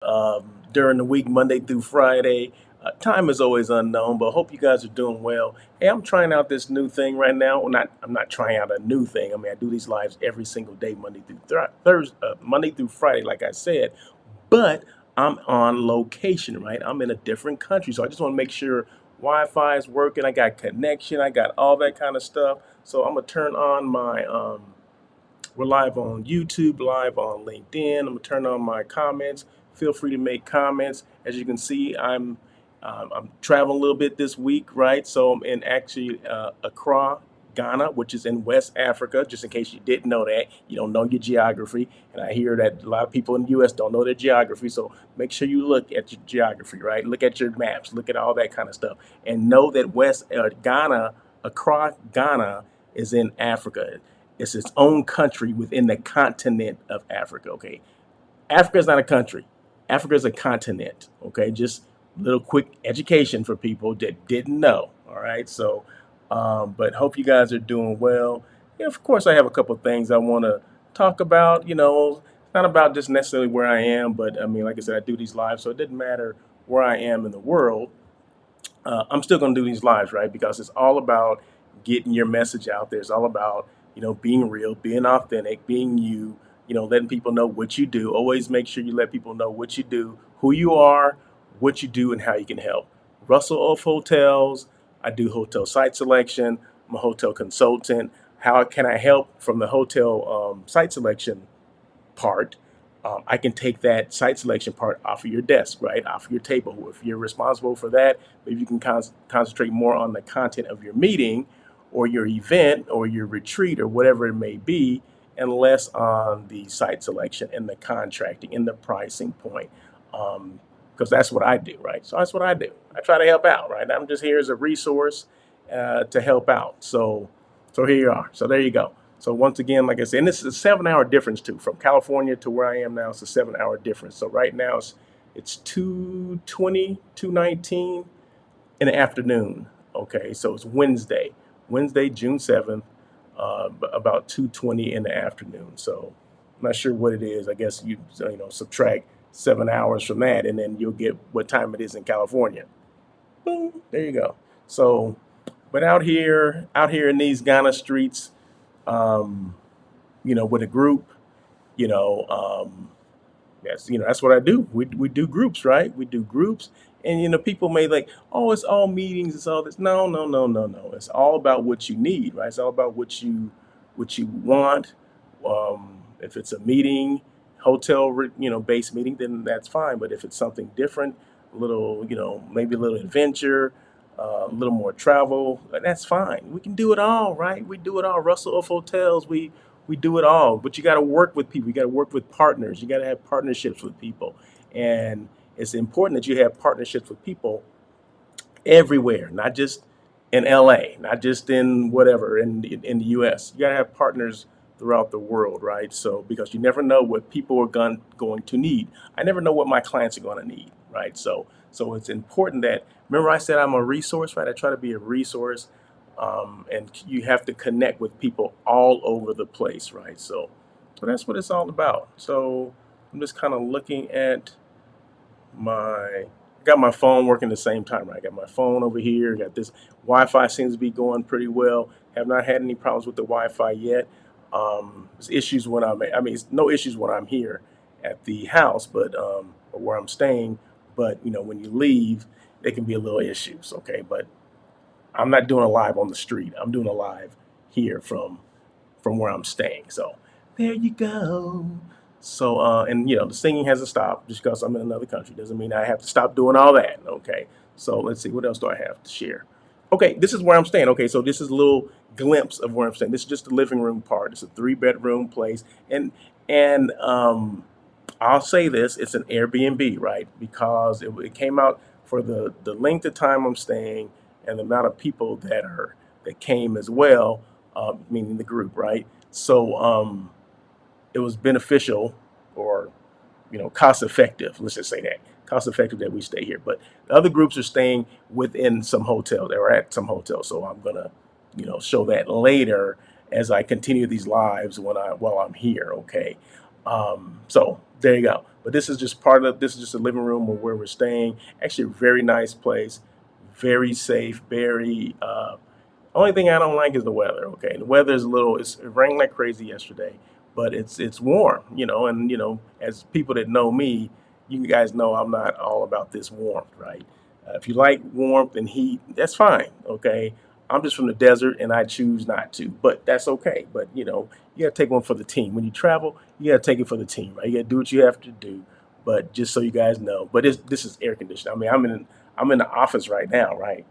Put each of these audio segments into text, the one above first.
during the week, Monday through Friday. Time is always unknown, but hope you guys are doing well. Hey, I'm trying out this new thing right now. Well, I'm not trying out a new thing. I mean, I do these lives every single day, Monday through Thursday, Monday through Friday, like I said. But I'm on location, right? I'm in a different country, so I just want to make sure Wi-Fi is working. I got connection. I got all that kind of stuff. So I'm gonna turn on my we're live on YouTube, live on LinkedIn. I'm gonna turn on my comments. Feel free to make comments. As you can see, I'm traveling a little bit this week, right? So I'm in actually Accra, Ghana, which is in West Africa. Just in case you didn't know that, you don't know your geography, and I hear that a lot of people in the U.S. don't know their geography. So make sure you look at your geography, right? Look at your maps, look at all that kind of stuff, and know that West Ghana, Accra, Ghana, is in Africa. It's its own country within the continent of Africa. Okay, Africa is not a country. Africa is a continent. Okay, just a little quick education for people that didn't know. All right, so but hope you guys are doing well. Yeah, of course, I have a couple of things I want to talk about. It's not about just necessarily where I am, but I mean, like I said, I do these lives, so it doesn't matter where I am in the world. I'm still going to do these lives, right? Because it's all about getting your message out there. It's all about, being real, being authentic, being you, letting people know what you do. Always make sure you let people know what you do, who you are, what you do, and how you can help. Russell of Hotels, I do hotel site selection. I'm a hotel consultant. How can I help from the hotel site selection part? I can take that site selection part off of your desk, right, off of your table. If you're responsible for that, maybe you can concentrate more on the content of your meeting or your event or your retreat or whatever it may be, and less on the site selection and the contracting and the pricing point. Because that's what I do, right? So that's what I do. I try to help out, right? I'm just here as a resource to help out. So here you are. So there you go. So once again, like I said, and this is a 7 hour difference too. From California to where I am now, it's a 7 hour difference. So right now it's 2:20, 2:19 in the afternoon. Okay, so it's Wednesday, June 7th, about 2:20 in the afternoon. So I'm not sure what it is. I guess you subtract 7 hours from that, and then you'll get what time it is in California. Boom, there you go. So, but out here in these Ghana streets, um, with a group, you know, um, that's what I do. We do groups, right? We do groups, and people may like, oh, it's all meetings, it's all this. No, no, no, no, no. It's all about what you need, right? It's all about what you want. If it's a meeting, hotel, based meeting, then that's fine. But if it's something different, a little, maybe a little adventure, a little more travel, that's fine. We can do it all, right? We do it all. Russell of Hotels, we do it all. But you got to work with people. You got to work with partners. You got to have partnerships with people, and it's important that you have partnerships with people everywhere, not just in LA, not just in whatever in the US. You got to have partners throughout the world, right? So because you never know what people are going to need. I never know what my clients are going to need, right? So it's important that, remember I said I'm a resource, right? I try to be a resource, and you have to connect with people all over the place, right? So that's what it's all about. So I'm just kind of looking at my got my phone working at the same time. Right, I got my phone over here. Got this Wi-Fi seems to be going pretty well. Have not had any problems with the Wi-Fi yet. There's issues when I mean, it's no issues when I'm here at the house, but or where I'm staying. But when you leave, there can be a little issues. Okay, but I'm not doing a live on the street. I'm doing a live here from where I'm staying. So there you go. So and the singing hasn't stopped just because I'm in another country doesn't mean I have to stop doing all that. Okay. So let's see what else do I have to share. Okay, this is where I'm staying. Okay, so this is a little glimpse of where I'm staying. This is just the living room part. It's a 3 bedroom place, and I'll say this: it's an Airbnb, right? Because it came out for the length of time I'm staying and the amount of people that came as well, meaning the group, right? So it was beneficial, or cost effective. Let's just say that cost effective that we stay here. But the other groups are staying within some hotel. They were at some hotel, so I'm gonna show that later as I continue these lives while I'm here. Okay, so there you go. But But this is just part of this is just a living room or where we're staying. Actually, a very nice place, very safe, very. Only thing I don't like is the weather. Okay, the weather is a little. It rained like crazy yesterday, but it's warm. And as people that know me, you guys know I'm not all about this warmth, right? If you like warmth and heat, that's fine. Okay, I'm just from the desert and I choose not to, but that's okay. But you got to take one for the team. When you travel, you got to take it for the team, right? You got to do what you have to do. But just so you guys know, but this is air conditioned. I mean, I'm in the office right now, right?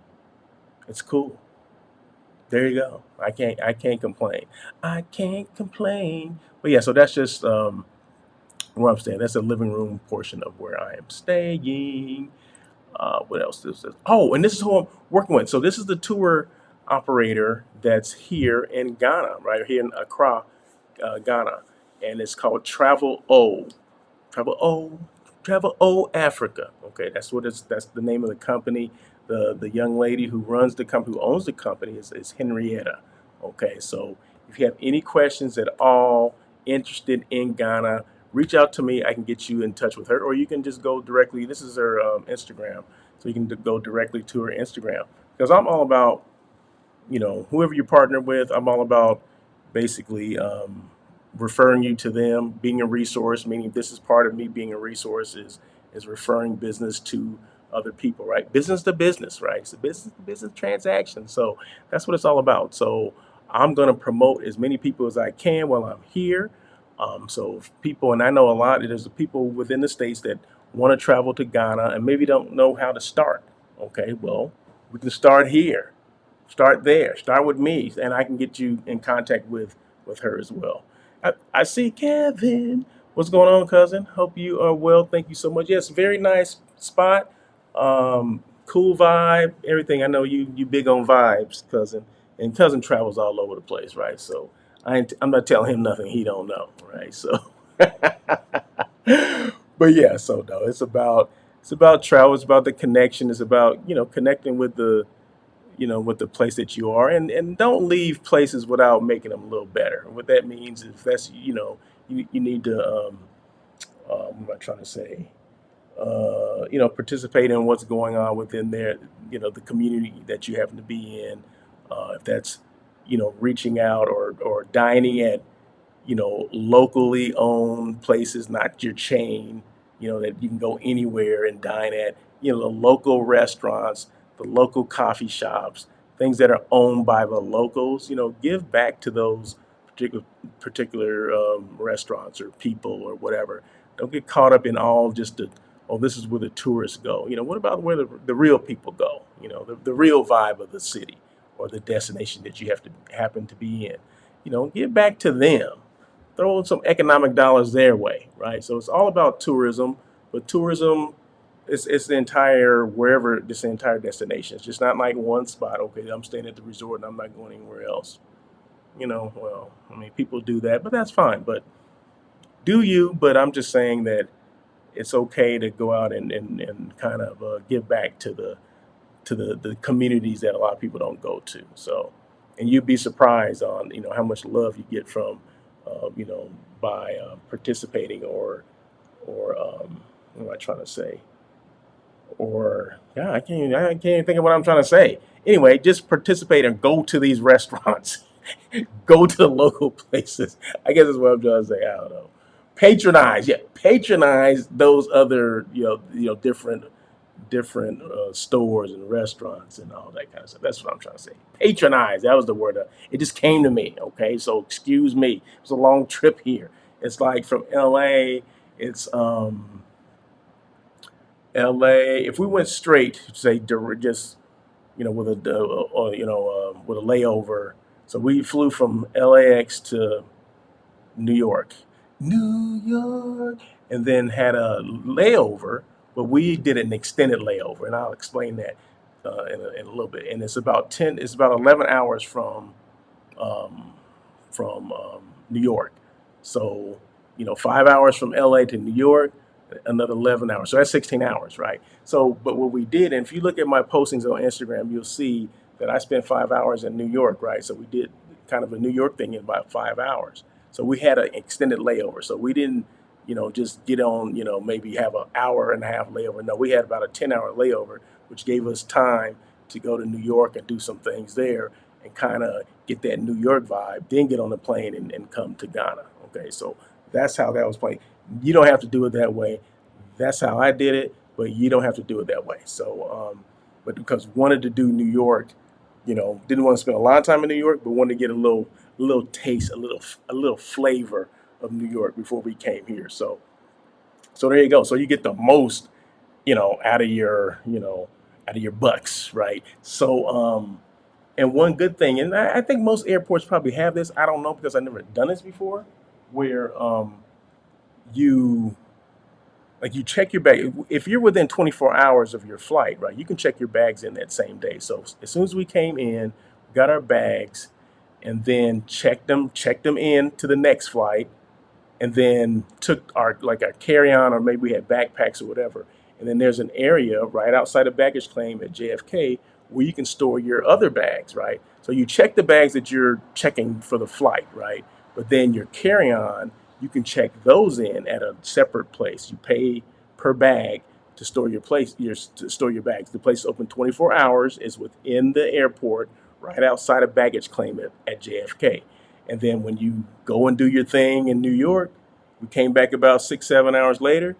It's cool. There you go. I can't complain. I can't complain. But yeah, so that's just where I'm staying. That's the living room portion of where I am staying. What else is this? Oh, and this is who I'm working with. So this is the tour operator that's here in Ghana, right here in Accra, Ghana, and it's called Travel O. Travel O, Travel O Africa. Okay, that's what it's. That's the name of the company. The young lady who runs the company, who owns the company, is Henrietta. Okay, so if you have any questions at all, interested in Ghana, reach out to me. I can get you in touch with her, or you can just go directly. This is her Instagram, so you can go directly to her Instagram because I'm all about whoever you partner with, I'm all about basically referring you to them, being a resource, meaning this is part of me being a resource is referring business to other people, right? Business to business, right? It's a business to business transaction. So that's what it's all about. So I'm going to promote as many people as I can while I'm here. So if people, and I know a lot, there's people within the States that want to travel to Ghana and maybe don't know how to start. Okay, well, we can start here. Start there. Start with me, and I can get you in contact with her as well. I see Kevin. What's going on, cousin? Hope you are well. Thank you so much. Yes, very nice spot. Cool vibe. Everything. I know you big on vibes, cousin. And cousin travels all over the place, right? So I'm not telling him nothing he don't know, right? So, but yeah. So no, it's about travel. It's about the connection. It's about connecting with the place that you are, and don't leave places without making them a little better. What that means is that's you need to what am I trying to say, participate in what's going on within there, the community that you happen to be in. If that's reaching out or dining at locally owned places, not your chain, that you can go anywhere and dine at, the local restaurants, the local coffee shops, things that are owned by the locals, give back to those particular restaurants or people or whatever. Don't get caught up in all just oh, this is where the tourists go. What about where the real people go? The real vibe of the city or the destination that you have to happen to be in. Give back to them, throw some economic dollars their way, right? So it's all about tourism, but tourism it's the entire wherever this entire destination. It's just not like one spot. Okay, I'm staying at the resort and I'm not going anywhere else. Well, I mean, people do that, but that's fine. But do you? But I'm just saying that it's okay to go out and kind of give back to the communities that a lot of people don't go to. So, and you'd be surprised on how much love you get from by participating or what am I trying to say? Or yeah, I can't even think of what I'm trying to say. Anyway, just participate and go to these restaurants, go to the local places. I guess that's what I'm trying to say. I don't know. Patronize, yeah, patronize those other different stores and restaurants and all that kind of stuff. That's what I'm trying to say. Patronize. That was the word. It just came to me. Okay, so excuse me. It's a long trip here. It's like from LA. It's LA. If we went straight, say just with with a layover. So we flew from LAX to New York, New York, and then had a layover. But we did an extended layover, and I'll explain that in a little bit. And it's about 11 hours um, from New York. So 5 hours from LA to New York, another 11 hours. So that's 16 hours, right? So, but what we did, and if you look at my postings on Instagram, you'll see that I spent 5 hours in New York, right? So we did kind of a New York thing in about 5 hours. So we had an extended layover. So we didn't, just get on, maybe have an hour and a half layover. No, we had about a 10-hour layover, which gave us time to go to New York and do some things there and kind of get that New York vibe, then get on the plane and come to Ghana. Okay, so that's how that was played. You don't have to do it that way. That's how I did it, but you don't have to do it that way. So, but because wanted to do New York, didn't want to spend a lot of time in New York, but wanted to get a little taste, a little flavor of New York before we came here. So there you go. So you get the most, out of your bucks, right? So, and one good thing, and I think most airports probably have this. I don't know because I've never done this before, where you you check your bag. If you're within 24 hours of your flight, right, you can check your bags in that same day. So as soon as we came in, got our bags, and then checked them in to the next flight, and then took our carry-on, or maybe we had backpacks or whatever. And then there's an area right outside of baggage claim at JFK where you can store your other bags, right? So you check the bags that you're checking for the flight, right? But then your carry-on, you can check those in at a separate place. You pay per bag to store your bags. The place is open 24 hours, is within the airport, right outside of baggage claim at JFK. And then when you go and do your thing in New York, we came back about 6, 7 hours later,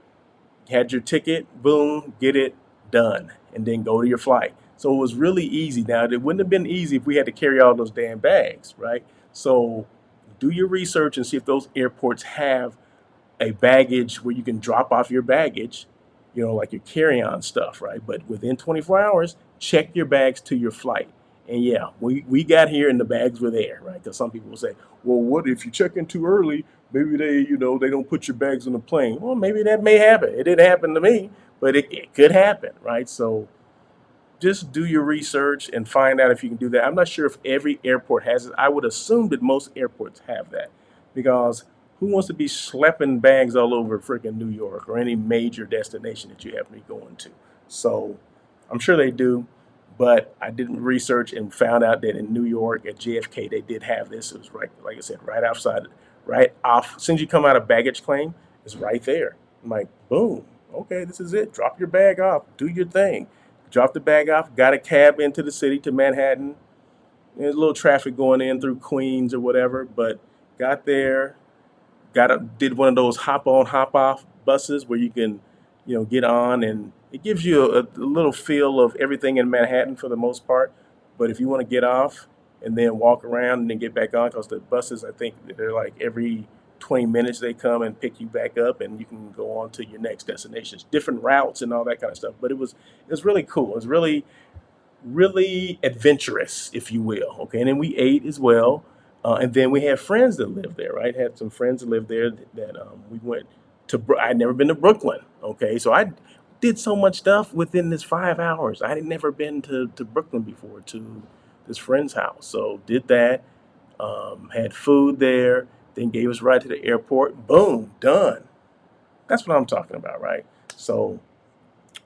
had your ticket, boom, get it done, and then go to your flight. So it was really easy. Now, it wouldn't have been easy if we had to carry all those damn bags, right? So do your research and see if those airports have a baggage where you can drop off your baggage, like your carry-on stuff, right? But within 24 hours, check your bags to your flight. And yeah, we got here and the bags were there, right? Because some people will say, well, what if you check in too early? Maybe they don't put your bags on the plane. Well, maybe that may happen. It didn't happen to me, but it could happen, right? So just do your research and find out if you can do that. I'm not sure if every airport has it. I would assume that most airports have that because who wants to be schlepping bags all over freaking New York or any major destination that you happen to be going to? So I'm sure they do, but I didn't research and found out that in New York at JFK they did have this. It was right, like I said, right outside, right off. As soon as you come out of baggage claim, it's right there. I'm like, boom, okay, this is it. Drop your bag off, do your thing. Drop the bag off, got a cab into the city to Manhattan. There's a little traffic going in through Queens or whatever, but got there, did one of those hop on, hop off buses where you can, get on, and it gives you a little feel of everything in Manhattan for the most part. But if you want to get off and then walk around and then get back on, because the buses, I think they're like every 20 minutes they come and pick you back up, and you can go on to your next destinations, different routes and all that kind of stuff. But it was really cool. It was really adventurous, if you will. Okay, and then we ate as well, and then we had friends that lived there. Right, had some friends that lived there that we went to. I'd never been to Brooklyn. Okay, so I did so much stuff within this 5 hours. I had never been to Brooklyn before, to this friend's house. So did that. Had food there. Then gave us a ride to the airport. Boom, done. That's what I'm talking about, right? So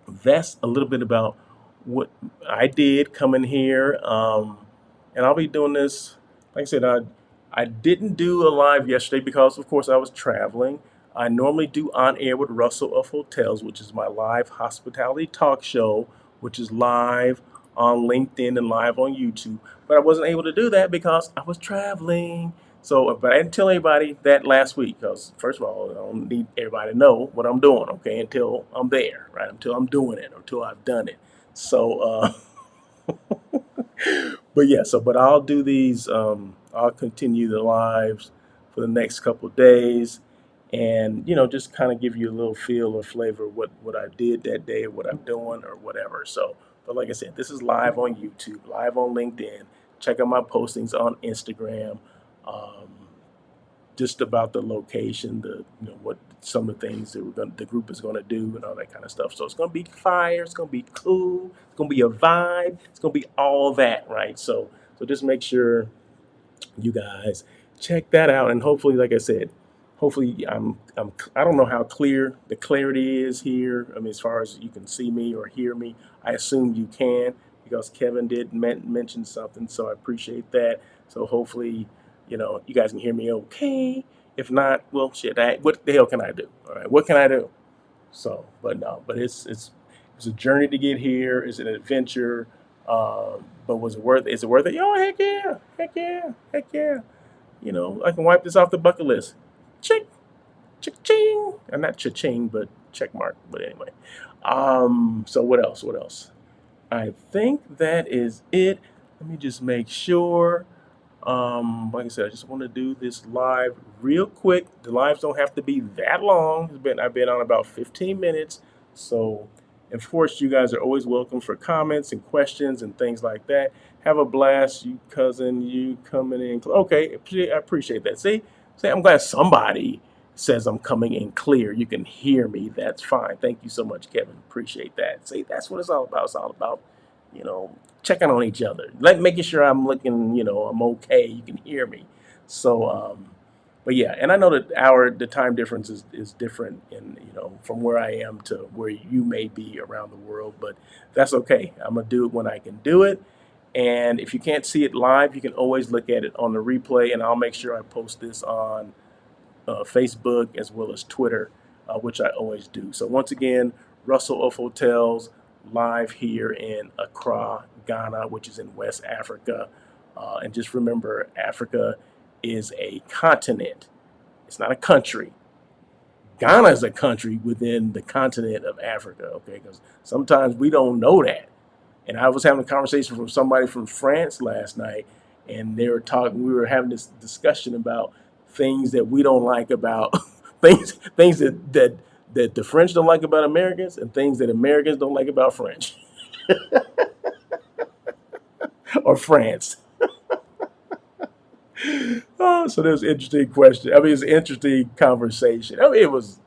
that's a little bit about what I did coming here. And I'll be doing this. Like I said, I didn't do a live yesterday because, of course, I was traveling. I normally do On Air with Russell of Hotels, which is my live hospitality talk show, which is live on LinkedIn and live on YouTube. But I wasn't able to do that because I was traveling. So, but I didn't tell anybody that last week because, first of all, I don't need everybody to know what I'm doing, okay, until I'm there, right? Until I'm doing it, or until I've done it. So, but yeah, but I'll do these. I'll continue the lives for the next couple of days, and just kind of give you a little feel or flavor of what I did that day, or what I'm doing, or whatever. So, but like I said, this is live on YouTube, live on LinkedIn. Check out my postings on Instagram. Um, just about the location, what some of the things that the group is gonna do, and all that kind of stuff. So it's gonna be fire. It's gonna be cool. It's gonna be a vibe. It's gonna be all that, right? So just make sure you guys check that out, and hopefully, like I said, hopefully I don't know how clear the clarity is here. I mean, as far as you can see me or hear me, I assume you can because Kevin did mention something, so I appreciate that. So hopefully, you guys can hear me okay, If not, well, shit. What the hell can I do? All right, what can I do? So, but no, but it's a journey to get here. It's an adventure. But was it worth? Is it worth it? Yo, heck yeah, heck yeah, heck yeah. I can wipe this off the bucket list. Check, ching, and not cha-ching, but check mark. But anyway, so what else? What else? I think that is it. Let me just make sure. Like I said, I just want to do this live real quick. The lives don't have to be that long. I've been on about 15 minutes. So, of course, you guys are always welcome for comments and questions and things like that. Have a blast, you cousin, you coming in. Okay, I appreciate that. See, I'm glad somebody says I'm coming in clear. You can hear me. That's fine. Thank you so much, Kevin. Appreciate that. See, that's what it's all about. It's all about, you know, checking on each other, making sure I'm looking, I'm okay. You can hear me. So, but yeah, and I know that the time difference is different in, from where I am to where you may be around the world, but that's okay. I'm gonna do it when I can do it. And if you can't see it live, you can always look at it on the replay, and I'll make sure I post this on Facebook as well as Twitter, which I always do. So once again, Russell of Hotels live here in Accra, Ghana, which is in West Africa. And just remember, Africa is a continent. It's not a country. Ghana is a country within the continent of Africa. Okay, because sometimes we don't know that. And I was having a conversation with somebody from France last night, and they were talking. We were having this discussion about things that we don't like about things that the French don't like about Americans, and things that Americans don't like about French or France. Oh, so there's an interesting question. I mean, it's an interesting conversation. I mean, it was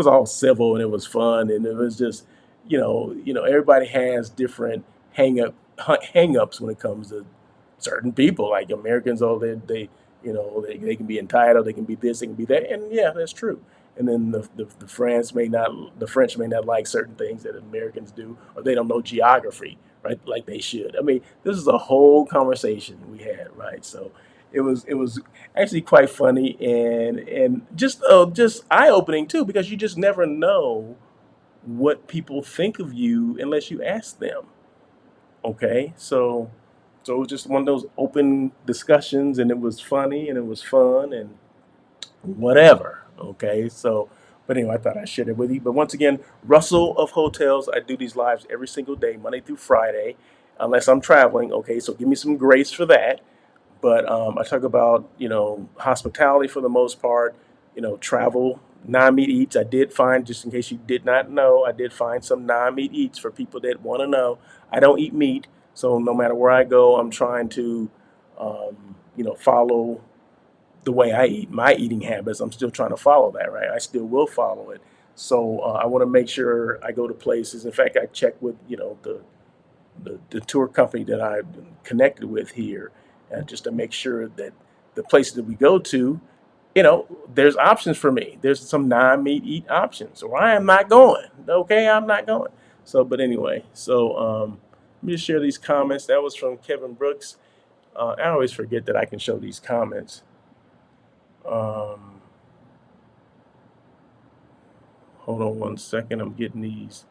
all civil and it was fun, and it was just, everybody has different hang ups when it comes to certain people. Like Americans, oh, they can be entitled, they can be this, they can be that, and yeah, that's true. And then the French may not like certain things that Americans do, or they don't know geography, right, like they should. I mean, this is a whole conversation we had, right? So it was actually quite funny, and just eye opening too, because you just never know what people think of you unless you ask them. Okay, so it was just one of those open discussions, and it was funny and it was fun and whatever. Okay, so but anyway, I thought I'd share it with you. But once again, Russell of Hotels, I do these lives every single day, Monday through Friday, unless I'm traveling. Okay, so give me some grace for that. But I talk about hospitality for the most part, travel, non-meat eats. I did find, just in case you did not know, I did find some non-meat eats for people that want to know. I don't eat meat, so no matter where I go, I'm trying to follow the way I eat, my eating habits. I'm still trying to follow that, right? I still will follow it. So I want to make sure I go to places. In fact, I check with the tour company that I've connected with here, just to make sure that the places that we go to, there's options for me. There's some non-meat eat options, or I am not going. Okay, I'm not going. So, but anyway, so let me just share these comments. That was from Kevin Brooks. I always forget that I can show these comments. Um, Hold on one second. I'm getting these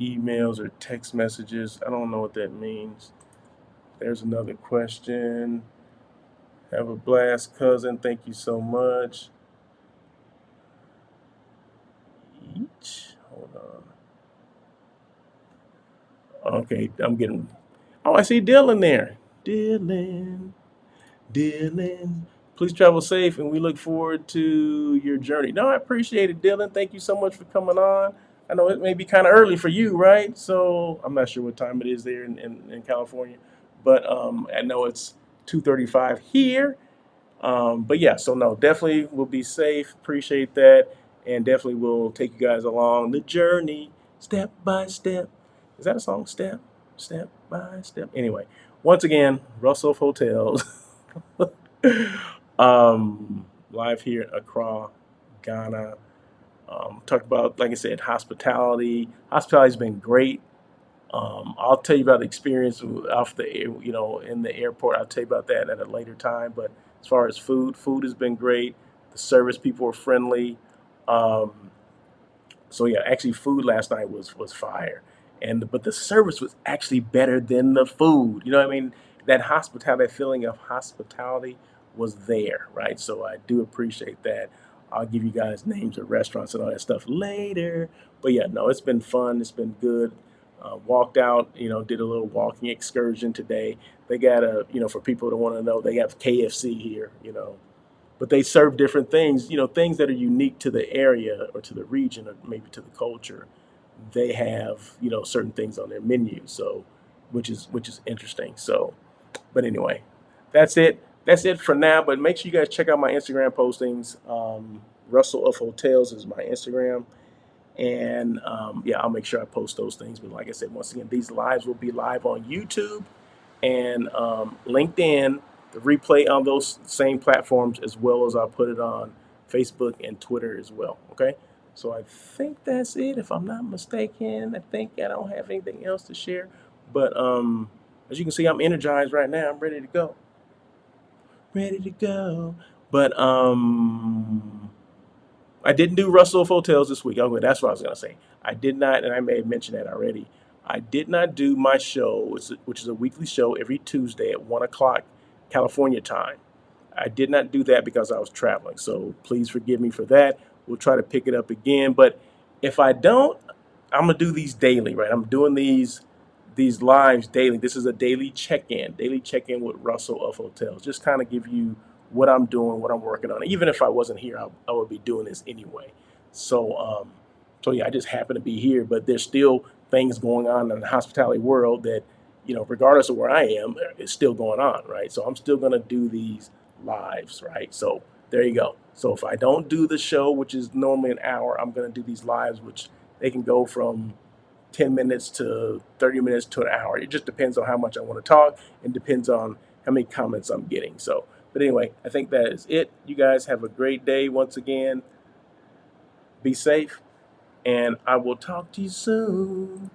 emails or text messages. I don't know what that means. There's another question. Have a blast, cousin. Thank you so much. Each. Hold on. Okay, I'm getting. Oh, I see Dylan there. Dylan. Dylan. Please travel safe, and we look forward to your journey. No, I appreciate it, Dylan. Thank you so much for coming on. I know it may be kind of early for you, right? So I'm not sure what time it is there in California, but I know it's 2:35 here. But yeah, so no, definitely will be safe. Appreciate that, and definitely will take you guys along the journey, step by step. Is that a song? Step by step. Anyway, once again, Russell Hotels, live here at Accra, Ghana. Talk about, like I said, hospitality. Hospitality's been great. I'll tell you about the experience off the air, in the airport. I'll tell you about that at a later time. But as far as food has been great. The service people were friendly. Um, so yeah, actually, food last night was fire, and but the service was actually better than the food. You know what I mean? That hospitality, that feeling of hospitality was there, right? So I do appreciate that. I'll give you guys names of restaurants and all that stuff later. But yeah, no, it's been fun. It's been good. Walked out, did a little walking excursion today. They got for people that want to know, they have KFC here. But they serve different things, things that are unique to the area or to the region or maybe to the culture. They have, certain things on their menu. So, which is interesting. So, but anyway, that's it. That's it for now. But make sure you guys check out my Instagram postings. Russell of Hotels is my Instagram. And yeah, I'll make sure I post those things. But like I said, once again, these lives will be live on YouTube and LinkedIn, the replay on those same platforms, as well as I'll put it on Facebook and Twitter as well. Okay. So I think that's it. If I'm not mistaken, I think I don't have anything else to share. But as you can see, I'm energized right now. I'm ready to go. Ready to go. But I didn't do Russell of Hotels this week. Okay, that's what I was gonna say. I did not, and I may have mentioned that already. I did not do my show, which is a weekly show every Tuesday at 1 o'clock California time. I did not do that because I was traveling. So please forgive me for that. We'll try to pick it up again. But if I don't, I'm gonna do these daily, right? I'm doing these lives daily. This is a daily check-in with Russell of Hotels. Just kind of give you what I'm doing, what I'm working on. Even if I wasn't here, I would be doing this anyway. So, so yeah, I just happen to be here, but there's still things going on in the hospitality world that, regardless of where I am, is still going on, right? So I'm still gonna do these lives, right? So there you go. So if I don't do the show, which is normally an hour, I'm gonna do these lives, which they can go from 10 minutes to 30 minutes to an hour. It just depends on how much I want to talk and depends on how many comments I'm getting. So, but anyway, I think that is it. You guys have a great day once again. Be safe, and I will talk to you soon.